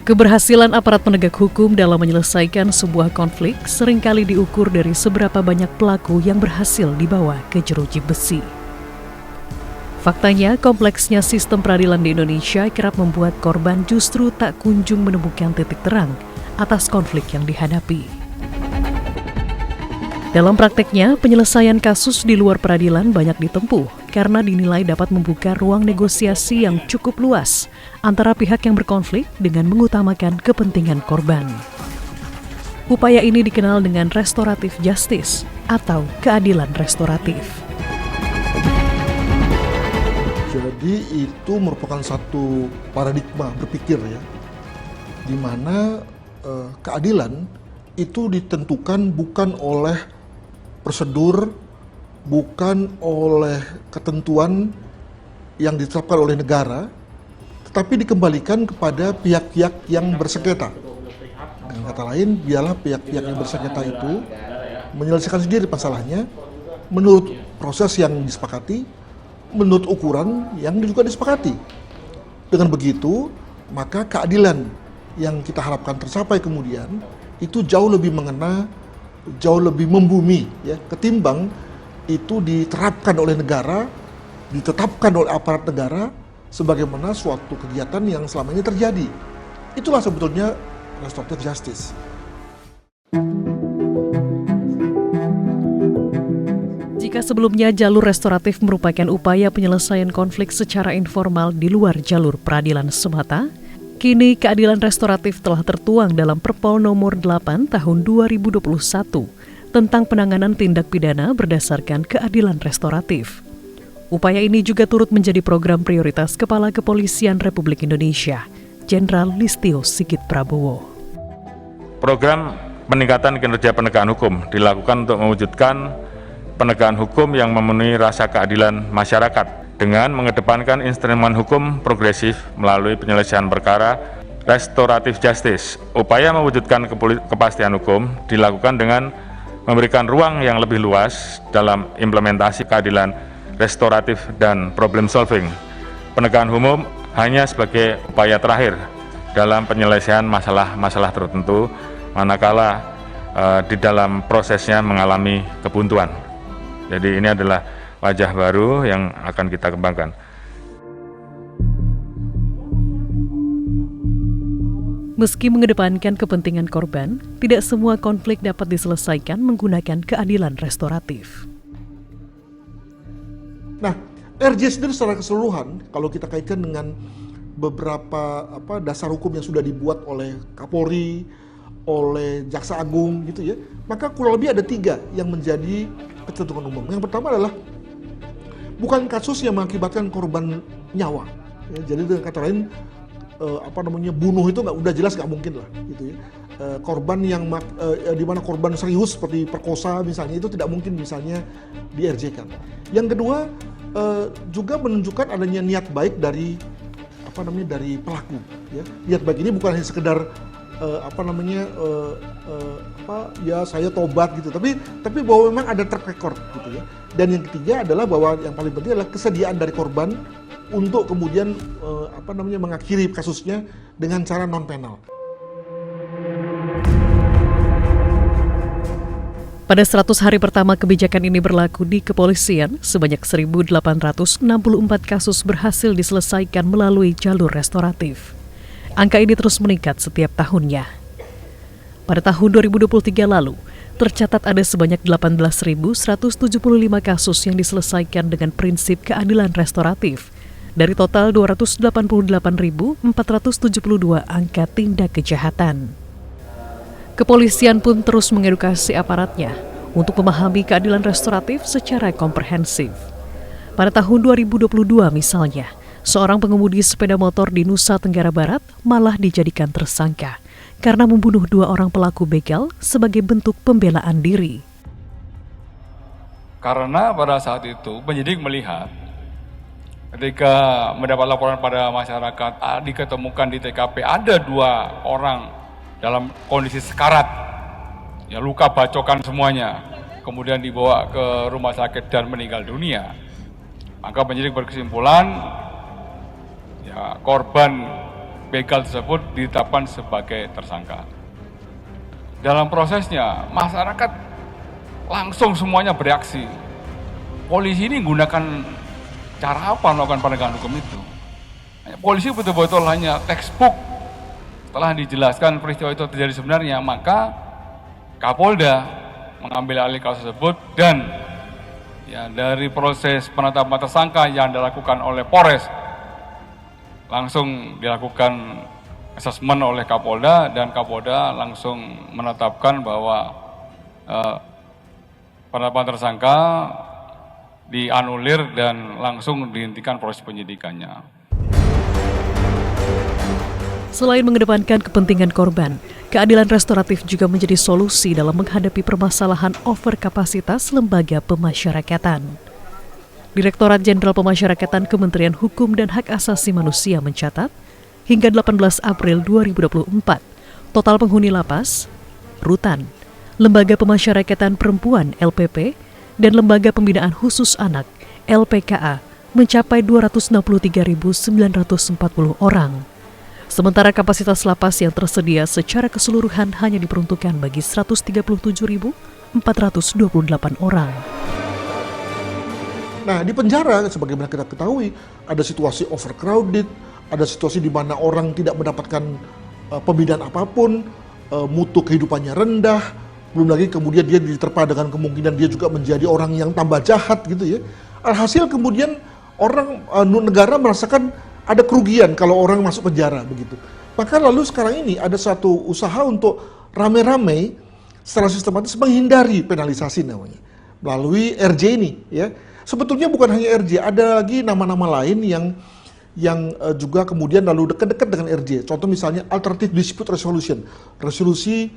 Keberhasilan aparat penegak hukum dalam menyelesaikan sebuah konflik seringkali diukur dari seberapa banyak pelaku yang berhasil dibawa ke jeruji besi. Faktanya, kompleksnya sistem peradilan di Indonesia kerap membuat korban justru tak kunjung menemukan titik terang atas konflik yang dihadapi. Dalam prakteknya, penyelesaian kasus di luar peradilan banyak ditempuh karena dinilai dapat membuka ruang negosiasi yang cukup luas antara pihak yang berkonflik dengan mengutamakan kepentingan korban. Upaya ini dikenal dengan restoratif justice atau keadilan restoratif. Jadi itu merupakan satu paradigma berpikir ya, di mana keadilan itu ditentukan bukan oleh prosedur, bukan oleh ketentuan yang ditetapkan oleh negara, tetapi dikembalikan kepada pihak-pihak yang bersengketa. Dengan kata lain, biarlah pihak-pihak yang bersengketa itu menyelesaikan sendiri masalahnya menurut proses yang disepakati, menurut ukuran yang juga disepakati. Dengan begitu, maka keadilan yang kita harapkan tercapai kemudian itu jauh lebih mengena, jauh lebih membumi ya, ketimbang itu diterapkan oleh negara, ditetapkan oleh aparat negara sebagaimana suatu kegiatan yang selama ini terjadi. Itulah sebetulnya restoratif justice. Jika sebelumnya jalur restoratif merupakan upaya penyelesaian konflik secara informal di luar jalur peradilan semata, kini keadilan restoratif telah tertuang dalam Perpol nomor 8 tahun 2021 tentang penanganan tindak pidana berdasarkan keadilan restoratif. Upaya ini juga turut menjadi program prioritas Kepala Kepolisian Republik Indonesia, Jenderal Listio Sigit Prabowo. Program peningkatan kinerja penegakan hukum dilakukan untuk mewujudkan penegakan hukum yang memenuhi rasa keadilan masyarakat dengan mengedepankan instrumen hukum progresif melalui penyelesaian perkara restoratif justice. Upaya mewujudkan kepastian hukum dilakukan dengan memberikan ruang yang lebih luas dalam implementasi keadilan restoratif dan problem solving. Penegakan hukum hanya sebagai upaya terakhir dalam penyelesaian masalah-masalah tertentu manakala di dalam prosesnya mengalami kebuntuan. Jadi ini adalah wajah baru yang akan kita kembangkan. Meski mengedepankan kepentingan korban, tidak semua konflik dapat diselesaikan menggunakan keadilan restoratif. Nah, RJ sendiri secara keseluruhan, kalau kita kaitkan dengan beberapa dasar hukum yang sudah dibuat oleh Kapolri, oleh Jaksa Agung gitu ya, maka kurang lebih ada 3 yang menjadi ketentuan umum. Yang pertama adalah bukan kasus yang mengakibatkan korban nyawa. Ya, jadi dengan kata lain, bunuh itu udah jelas nggak mungkin lah, gitu ya. Korban yang di mana korban serius seperti perkosa misalnya itu tidak mungkin misalnya di RJ-kan. Yang kedua juga menunjukkan adanya niat baik dari dari pelaku. Ya. Niat baik ini bukan hanya sekedar saya tobat gitu, tapi bahwa memang ada track record gitu ya. Dan yang ketiga adalah bahwa yang paling penting adalah kesediaan dari korban untuk kemudian mengakhiri kasusnya dengan cara non penal. Pada 100 hari pertama kebijakan ini berlaku di kepolisian, sebanyak 1.864 kasus berhasil diselesaikan melalui jalur restoratif. Angka ini terus meningkat setiap tahunnya. Pada tahun 2023 lalu, tercatat ada sebanyak 18.175 kasus yang diselesaikan dengan prinsip keadilan restoratif, dari total 288.472 angka tindak kejahatan. Kepolisian pun terus mengedukasi aparatnya untuk memahami keadilan restoratif secara komprehensif. Pada tahun 2022 misalnya, seorang pengemudi sepeda motor di Nusa Tenggara Barat malah dijadikan tersangka karena membunuh 2 orang pelaku begal sebagai bentuk pembelaan diri. Karena pada saat itu penyidik melihat ketika mendapat laporan pada masyarakat diketemukan di TKP ada 2 orang dalam kondisi sekarat, ya luka bacokan semuanya, kemudian dibawa ke rumah sakit dan meninggal dunia. Maka penyidik berkesimpulan, ya korban begal tersebut ditetapkan sebagai tersangka. Dalam prosesnya, masyarakat langsung semuanya bereaksi. Polisi ini menggunakan cara apa melakukan penegakan hukum itu? Polisi betul-betul hanya textbook. Setelah dijelaskan peristiwa itu terjadi sebenarnya, maka Kapolda mengambil alih kasus tersebut dan ya dari proses penetapan tersangka yang dilakukan oleh Polres langsung dilakukan asesmen oleh Kapolda dan Kapolda langsung menetapkan bahwa penetapan tersangka dianulir dan langsung dihentikan proses penyidikannya. Selain mengedepankan kepentingan korban, keadilan restoratif juga menjadi solusi dalam menghadapi permasalahan overkapasitas lembaga pemasyarakatan. Direktorat Jenderal Pemasyarakatan Kementerian Hukum dan Hak Asasi Manusia mencatat, hingga 18 April 2024, total penghuni lapas, rutan, lembaga pemasyarakatan perempuan LPP, dan lembaga pembinaan khusus anak LPKA mencapai 263.940 orang. Sementara kapasitas lapas yang tersedia secara keseluruhan hanya diperuntukkan bagi 137.428 orang. Nah, di penjara, sebagaimana kita ketahui, ada situasi overcrowded, ada situasi di mana orang tidak mendapatkan pembinaan apapun, mutu kehidupannya rendah, belum lagi kemudian dia diterpa dengan kemungkinan dia juga menjadi orang yang tambah jahat gitu ya. Alhasil kemudian orang negara merasakan ada kerugian kalau orang masuk penjara begitu. Maka lalu sekarang ini ada satu usaha untuk rame-rame secara sistematis menghindari penalisasi namanya melalui RJ ini ya. Sebetulnya bukan hanya RJ, ada lagi nama-nama lain yang juga kemudian lalu dekat-dekat dengan RJ. Contoh misalnya Alternative Dispute Resolution, resolusi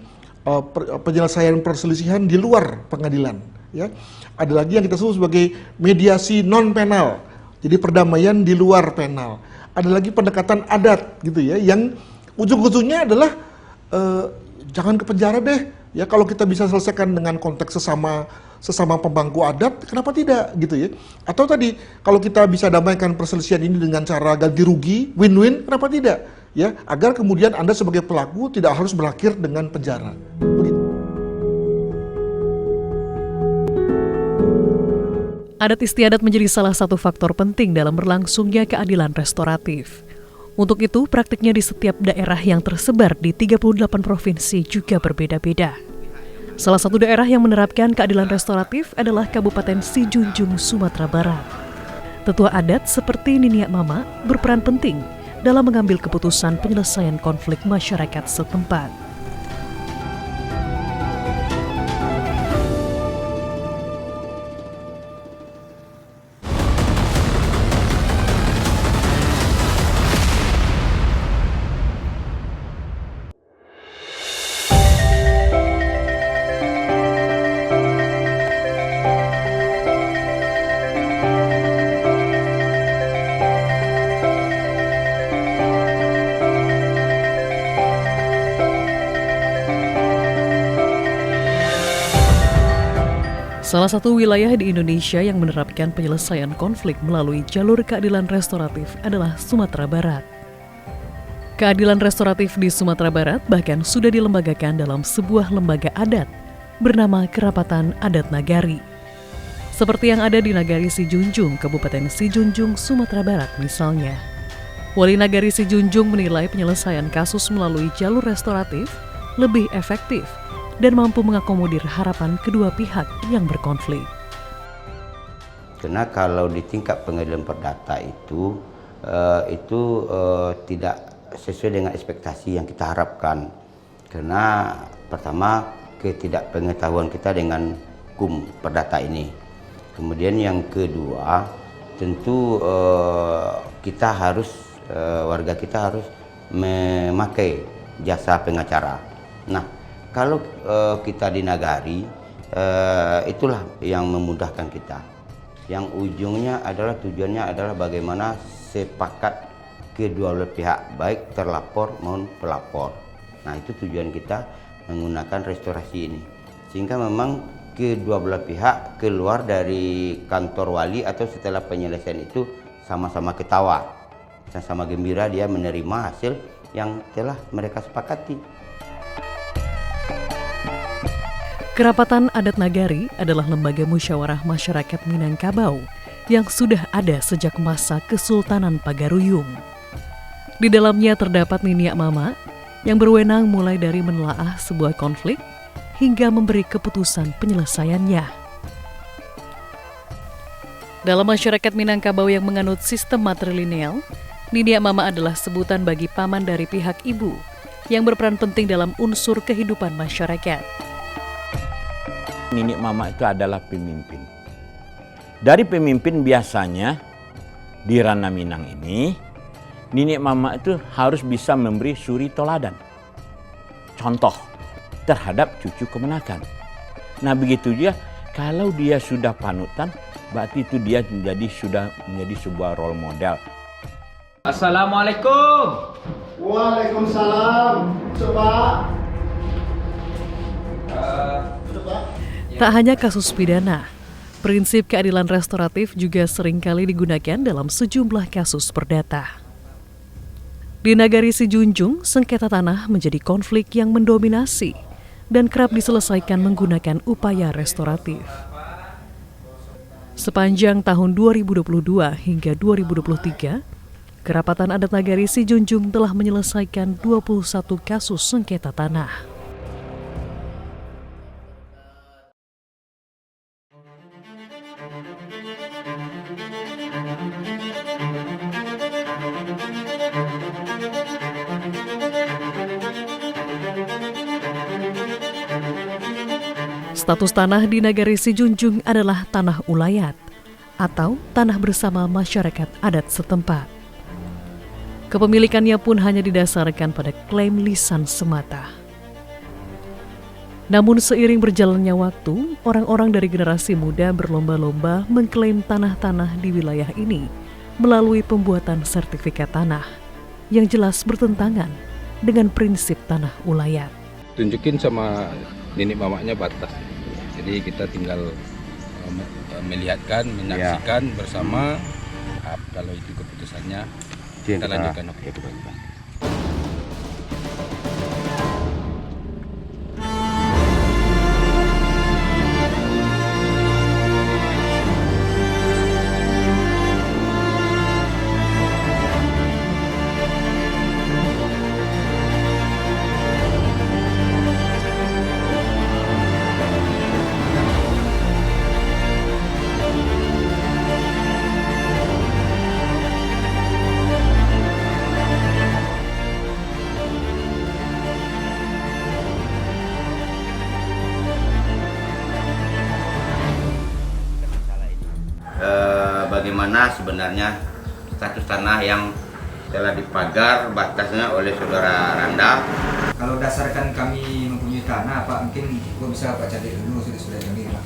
penyelesaian perselisihan di luar pengadilan ya. Ada lagi yang kita sebut sebagai mediasi non penal. Jadi perdamaian di luar penal. Ada lagi pendekatan adat gitu ya, yang ujung-ujungnya adalah jangan ke penjara deh. Ya kalau kita bisa selesaikan dengan konteks sesama pemangku adat, kenapa tidak gitu ya? Atau tadi kalau kita bisa damaikan perselisihan ini dengan cara ganti rugi, win-win, kenapa tidak? Ya, agar kemudian Anda sebagai pelaku tidak harus berakhir dengan penjara. Begitu. Adat istiadat menjadi salah satu faktor penting dalam berlangsungnya keadilan restoratif. Untuk itu, praktiknya di setiap daerah yang tersebar di 38 provinsi juga berbeda-beda. Salah satu daerah yang menerapkan keadilan restoratif adalah Kabupaten Sijunjung, Sumatera Barat. Tetua adat seperti Niniak Mama berperan penting dalam mengambil keputusan penyelesaian konflik masyarakat setempat. Salah satu wilayah di Indonesia yang menerapkan penyelesaian konflik melalui jalur keadilan restoratif adalah Sumatera Barat. Keadilan restoratif di Sumatera Barat bahkan sudah dilembagakan dalam sebuah lembaga adat bernama Kerapatan Adat Nagari. Seperti yang ada di Nagari Sijunjung, Kabupaten Sijunjung, Sumatera Barat misalnya. Wali Nagari Sijunjung menilai penyelesaian kasus melalui jalur restoratif lebih efektif dan mampu mengakomodir harapan kedua pihak yang berkonflik. Karena kalau di tingkat pengadilan perdata itu tidak sesuai dengan ekspektasi yang kita harapkan. Karena pertama ketidakpengetahuan kita dengan hukum perdata ini. Kemudian yang kedua tentu kita harus warga kita harus memakai jasa pengacara. Nah, kalau kita di Nagari, itulah yang memudahkan kita. Yang ujungnya adalah tujuannya adalah bagaimana sepakat kedua belah pihak, baik terlapor maupun pelapor. Nah, itu tujuan kita menggunakan restorasi ini. Sehingga memang kedua belah pihak keluar dari kantor wali atau setelah penyelesaian itu sama-sama ketawa, sama-sama gembira dia menerima hasil yang telah mereka sepakati. Kerapatan Adat Nagari adalah lembaga musyawarah masyarakat Minangkabau yang sudah ada sejak masa Kesultanan Pagaruyung. Di dalamnya terdapat Niniak Mama yang berwenang mulai dari menelaah sebuah konflik hingga memberi keputusan penyelesaiannya. Dalam masyarakat Minangkabau yang menganut sistem matrilineal, Niniak Mama adalah sebutan bagi paman dari pihak ibu yang berperan penting dalam unsur kehidupan masyarakat. Niniak Mama itu adalah pemimpin. Dari pemimpin biasanya di ranah Minang ini, Niniak Mama itu harus bisa memberi suri toladan, contoh terhadap cucu kemenakan. Nah begitu juga kalau dia sudah panutan, berarti itu dia sudah menjadi sebuah role model. Assalamualaikum. Waalaikumsalam. Coba. Tak hanya kasus pidana, prinsip keadilan restoratif juga seringkali digunakan dalam sejumlah kasus perdata. Di Nagari Sijunjung, sengketa tanah menjadi konflik yang mendominasi dan kerap diselesaikan menggunakan upaya restoratif. Sepanjang tahun 2022 hingga 2023, Kerapatan Adat Nagari Sijunjung telah menyelesaikan 21 kasus sengketa tanah. Status tanah di Nagari Sijunjung adalah tanah ulayat atau tanah bersama masyarakat adat setempat. Kepemilikannya pun hanya didasarkan pada klaim lisan semata. Namun seiring berjalannya waktu, orang-orang dari generasi muda berlomba-lomba mengklaim tanah-tanah di wilayah ini melalui pembuatan sertifikat tanah yang jelas bertentangan dengan prinsip tanah ulayat. Tunjukin sama Niniak Mamanya batas. Jadi kita tinggal melihatkan, menyaksikan bersama. Kalau itu keputusannya, kita lanjutkan. Bagaimana sebenarnya status tanah yang telah dipagar batasnya oleh saudara Randa. Kalau dasarkan kami mempunyai tanah, Pak, mungkin gua bisa Pak cari dulu sudah kami, Pak.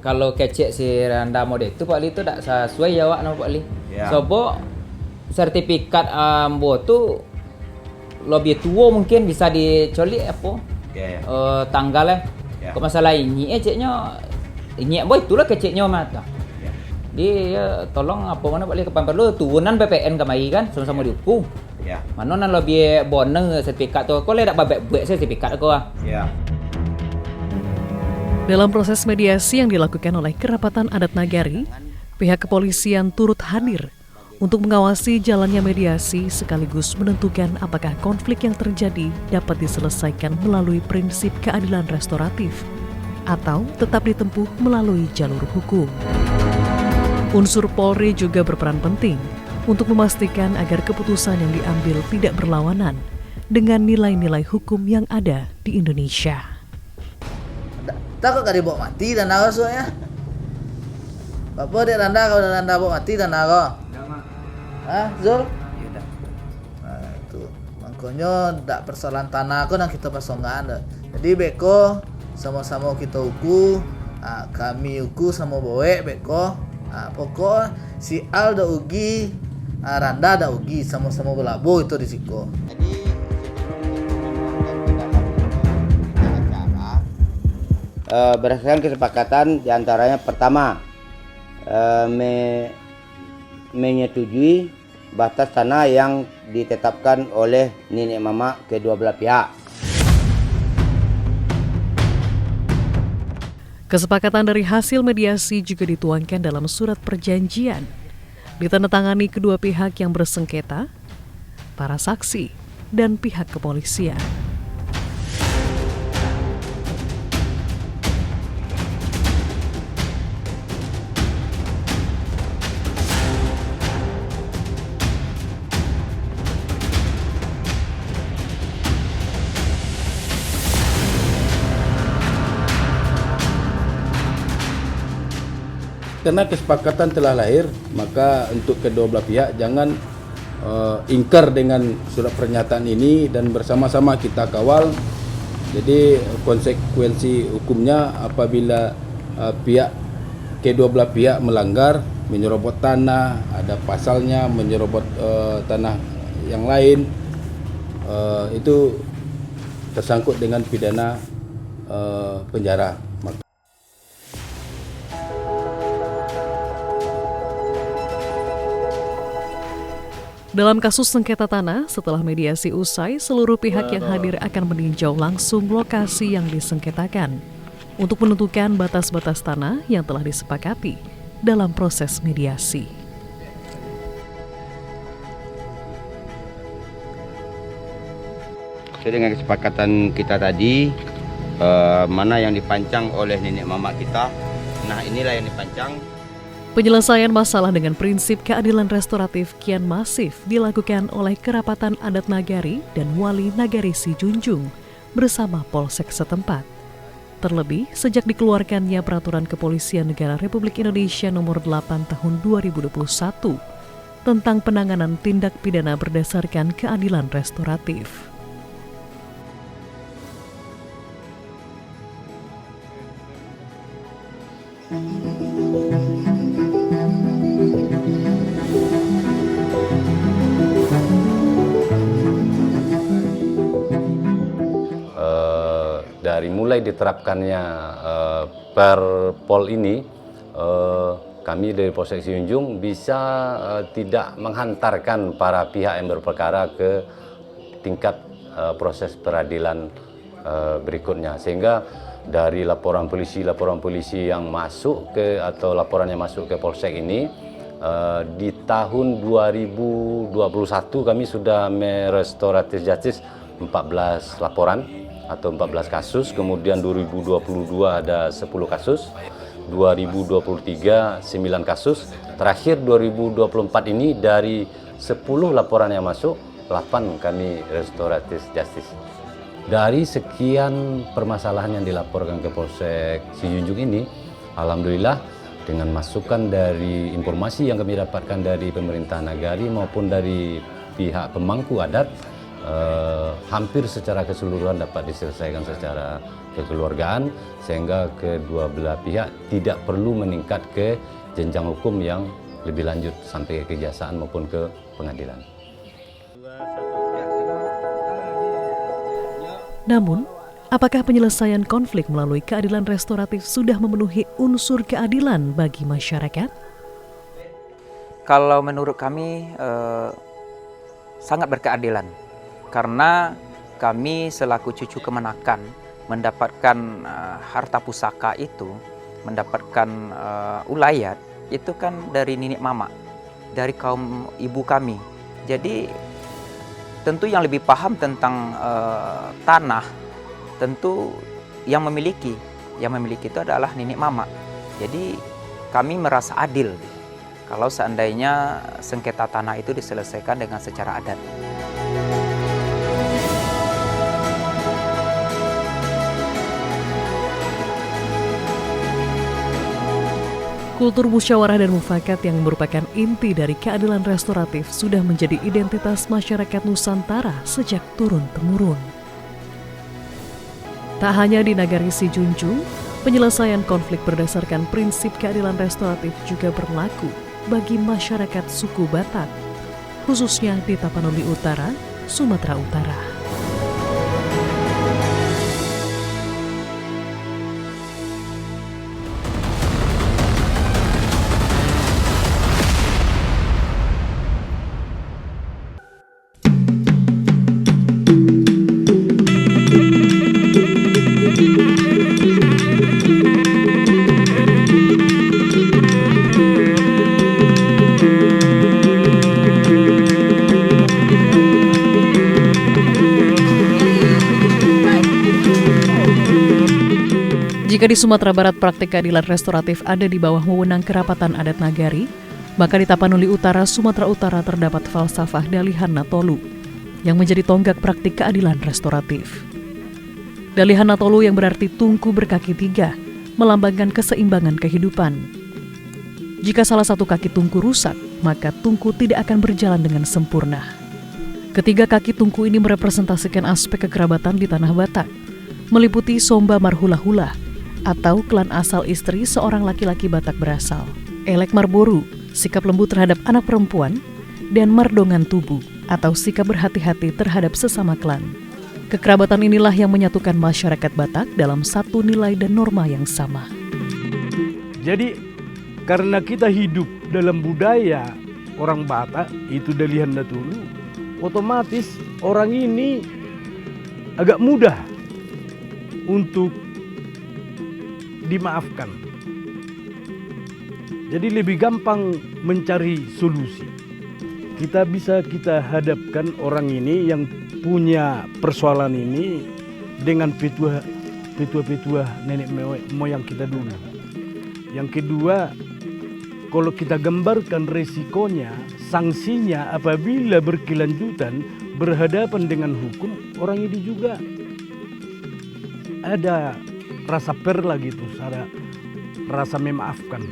Kalau kecek si Randa mode itu Pak Li itu tak sesuai ya Pak nama Pak Li. Ya. Sobo sertifikat ambo tu lebih tua mungkin bisa dicolik apa? Ya. Tanggalnya. Ya. Kok masalah ini ceknya ini boy itulah keceknya mata. Ya. Dia tolong apa mana Pak Li kapan perlu turunan PPN kemari kan sama-sama dihukum. Ya. Mana nan lebih boneng sertifikat tu. Kau le tak babek buat sertifikat aku ah. Ya. Dalam proses mediasi yang dilakukan oleh Kerapatan Adat Nagari, pihak kepolisian turut hadir untuk mengawasi jalannya mediasi sekaligus menentukan apakah konflik yang terjadi dapat diselesaikan melalui prinsip keadilan restoratif atau tetap ditempuh melalui jalur hukum. Unsur Polri juga berperan penting untuk memastikan agar keputusan yang diambil tidak berlawanan dengan nilai-nilai hukum yang ada di Indonesia. Takut gak dibawa mati dan naga soalnya. Apa dia Randa kalau Randa bawa mati dan naga? Hah, Zul? Iya dah. Nah, itu. Makanya tak persoalan tanah aku dan kita pasongan. Jadi beko sama-sama kita uku, kami uku sama boe beko. Pokok si Al da ugi, Randa da ugi sama-sama berlabuh itu risiko. Jadi berdasarkan kesepakatan diantaranya pertama menyetujui batas tanah yang ditetapkan oleh nenek mama kedua belah pihak. Kesepakatan dari hasil mediasi juga dituangkan dalam surat perjanjian, ditandatangani kedua pihak yang bersengketa, para saksi, dan pihak kepolisian. Karena kesepakatan telah lahir, maka untuk kedua belah pihak jangan ingkar dengan surat pernyataan ini dan bersama-sama kita kawal. Jadi konsekuensi hukumnya apabila kedua belah pihak melanggar, menyerobot tanah, ada pasalnya menyerobot tanah yang lain, itu tersangkut dengan pidana penjara. Dalam kasus sengketa tanah, setelah mediasi usai, seluruh pihak yang hadir akan meninjau langsung lokasi yang disengketakan untuk menentukan batas-batas tanah yang telah disepakati dalam proses mediasi. Sesuai dengan kesepakatan kita tadi, mana yang dipancang oleh nenek mama kita, nah inilah yang dipancang. Penyelesaian masalah dengan prinsip keadilan restoratif kian masif dilakukan oleh kerapatan adat Nagari dan wali Nagari Sijunjung bersama Polsek setempat. Terlebih, sejak dikeluarkannya Peraturan Kepolisian Negara Republik Indonesia Nomor 8 Tahun 2021 tentang penanganan tindak pidana berdasarkan keadilan restoratif. Dari mulai diterapkannya Perpol ini, kami dari Polsek Sijunjung bisa tidak menghantarkan para pihak yang berperkara ke tingkat proses peradilan berikutnya, sehingga dari laporan polisi yang masuk ke atau laporan yang masuk ke Polsek ini, di tahun 2021 kami sudah merestoratif justice 14 laporan atau 14 kasus, kemudian 2022 ada 10 kasus, 2023 9 kasus, terakhir 2024 ini dari 10 laporan yang masuk, 8 kami restoratif justice. Dari sekian permasalahan yang dilaporkan ke Polsek Sijunjung ini, alhamdulillah dengan masukan dari informasi yang kami dapatkan dari pemerintah Nagari maupun dari pihak pemangku adat, hampir secara keseluruhan dapat diselesaikan secara kekeluargaan, sehingga kedua belah pihak tidak perlu meningkat ke jenjang hukum yang lebih lanjut sampai ke kejaksaan maupun ke pengadilan. Namun, apakah penyelesaian konflik melalui keadilan restoratif sudah memenuhi unsur keadilan bagi masyarakat? Kalau menurut kami sangat berkeadilan. Karena kami selaku cucu kemenakan mendapatkan harta pusaka itu, mendapatkan ulayat, itu kan dari nenek mama, dari kaum ibu kami. Jadi tentu yang lebih paham tentang tanah, tentu yang memiliki itu adalah nenek mama. Jadi kami merasa adil kalau seandainya sengketa tanah itu diselesaikan dengan secara adat. Kultur musyawarah dan mufakat yang merupakan inti dari keadilan restoratif sudah menjadi identitas masyarakat Nusantara sejak turun-temurun. Tak hanya di Nagari Sijunjung, penyelesaian konflik berdasarkan prinsip keadilan restoratif juga berlaku bagi masyarakat suku Batak, khususnya di Tapanuli Utara, Sumatera Utara. Jika di Sumatera Barat praktik keadilan restoratif ada di bawah wewenang Kerapatan Adat Nagari, maka di Tapanuli Utara, Sumatera Utara terdapat falsafah Dalihan Natolu yang menjadi tonggak praktik keadilan restoratif. Dalihan Natolu yang berarti tungku berkaki tiga, melambangkan keseimbangan kehidupan. Jika salah satu kaki tungku rusak, maka tungku tidak akan berjalan dengan sempurna. Ketiga kaki tungku ini merepresentasikan aspek kekerabatan di tanah Batak, meliputi Somba Marhula-Hula, atau klan asal istri seorang laki-laki Batak berasal. Elek Marboru, sikap lembut terhadap anak perempuan, dan Mardongan Tubuh, atau sikap berhati-hati terhadap sesama klan. Kekerabatan inilah yang menyatukan masyarakat Batak dalam satu nilai dan norma yang sama. Jadi, karena kita hidup dalam budaya orang Batak, itu Dalihan Natolu, otomatis orang ini agak mudah untuk dimaafkan. Jadi lebih gampang mencari solusi. Kita hadapkan orang ini yang punya persoalan ini dengan petua nenek moyang kita dulu. Yang kedua, kalau kita gambarkan resikonya, sanksinya apabila berkelanjutan berhadapan dengan hukum, orang ini juga ada rasa perla gitu, ada rasa memaafkan.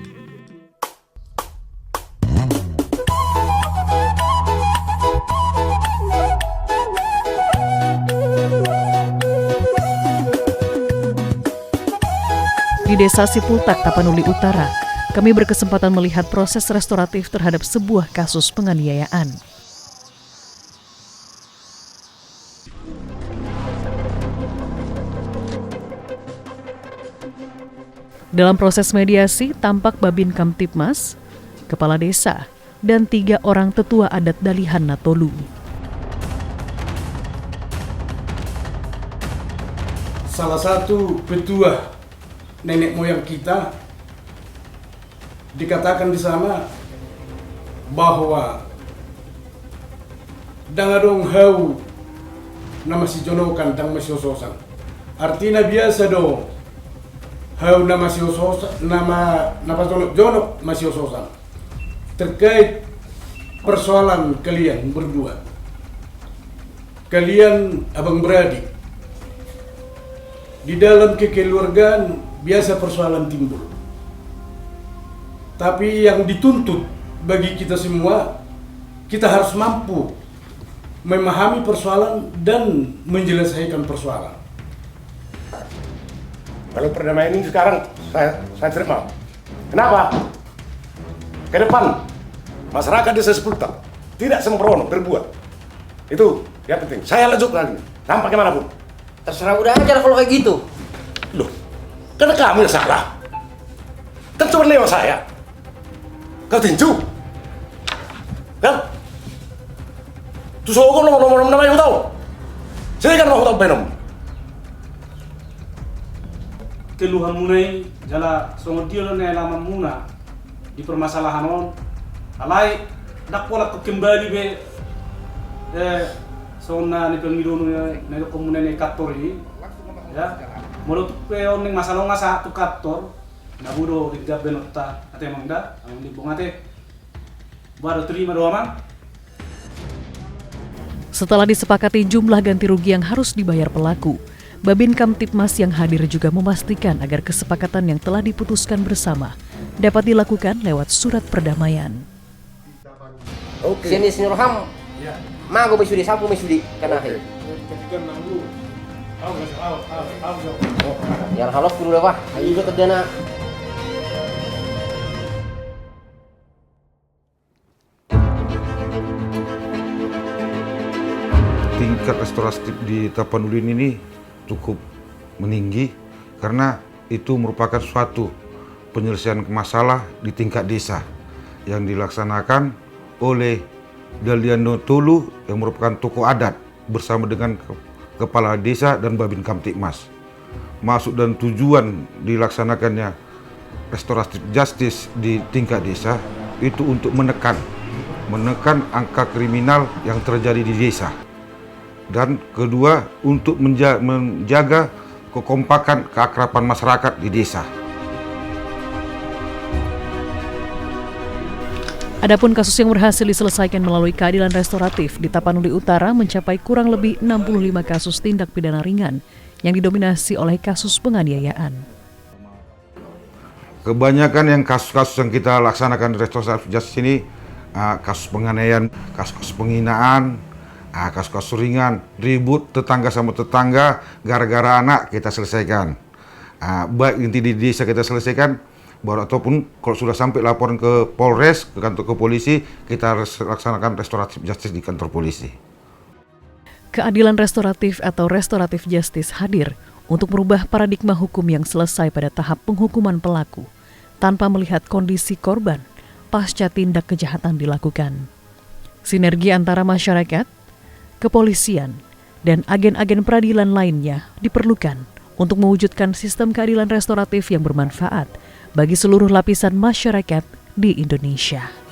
Di Desa Sipultak, Tapanuli Utara, kami berkesempatan melihat proses restoratif terhadap sebuah kasus penganiayaan. Dalam proses mediasi, tampak Babin Kamtibmas, kepala desa, dan 3 orang tetua adat Dalihan Natolu. Salah satu petua nenek moyang kita dikatakan di sana bahwa dangadong hau nama si jonokan dang masiososan. Artinya biasa dong. Hau nama masiososan, nama jonok masiososan. Terkait persoalan kalian berdua. Kalian abang beradik. Di dalam kekeluargaan biasa persoalan timbul. Tapi yang dituntut bagi kita semua, kita harus mampu memahami persoalan dan menyelesaikan persoalan. Kalau perdamaian ini sekarang saya terima. Kenapa? Ke depan masyarakat desa Sipultak tidak sembrono berbuat. Itu yang penting. Saya lanjut lagi sampai kemana pun. Terserah udah aja kalau kayak gitu. Loh, karena kamu yang salah. Kan cuma lewat saya. Kau tinju. Kan? Terus aku nomor nama yang tahu. Saya kan mau tahu penom. Keluhan munai jala songodio na alaman muna di permasalahan on. Alai dakwa kembali be sona ni pemilu na komunai ni katori ya. Mulut peon ning masalah ngasa tu kantor, nabudo digab benota ate mangda, ang libongate. Baru terima doang. Setelah disepakati jumlah ganti rugi yang harus dibayar pelaku, Babin Kamtibmas yang hadir juga memastikan agar kesepakatan yang telah diputuskan bersama dapat dilakukan lewat surat perdamaian. Oke. Sini Senior Ham. Ya. Mago mesudi sapu mesudi kanahe. Yang halus dulu Pak, ayo juga terdana. Tingkat restoratif di Tapanuli ini cukup meninggi karena itu merupakan suatu penyelesaian masalah di tingkat desa yang dilaksanakan oleh Dalihan Natolu yang merupakan tokoh adat bersama dengan Kepala Desa dan Babin Kamtibmas. Maksud dan tujuan dilaksanakannya restoratif justice di tingkat desa itu untuk menekan angka kriminal yang terjadi di desa. Dan kedua, untuk menjaga kekompakan, keakraban masyarakat di desa. Adapun kasus yang berhasil diselesaikan melalui keadilan restoratif di Tapanuli Utara mencapai kurang lebih 65 kasus tindak pidana ringan yang didominasi oleh kasus penganiayaan. Kebanyakan yang kasus-kasus yang kita laksanakan di restoratif justice ini kasus penganiayaan, kasus penghinaan, kasus-kasus ringan, ribut tetangga sama tetangga gara-gara anak kita selesaikan. Baik inti di desa kita selesaikan, baru ataupun kalau sudah sampai laporan ke Polres, ke kantor ke polisi, kita laksanakan restoratif justice di kantor polisi. Keadilan restoratif atau restoratif justice hadir untuk merubah paradigma hukum yang selesai pada tahap penghukuman pelaku tanpa melihat kondisi korban pasca tindak kejahatan dilakukan. Sinergi antara masyarakat, kepolisian, dan agen-agen peradilan lainnya diperlukan untuk mewujudkan sistem keadilan restoratif yang bermanfaat bagi seluruh lapisan masyarakat di Indonesia.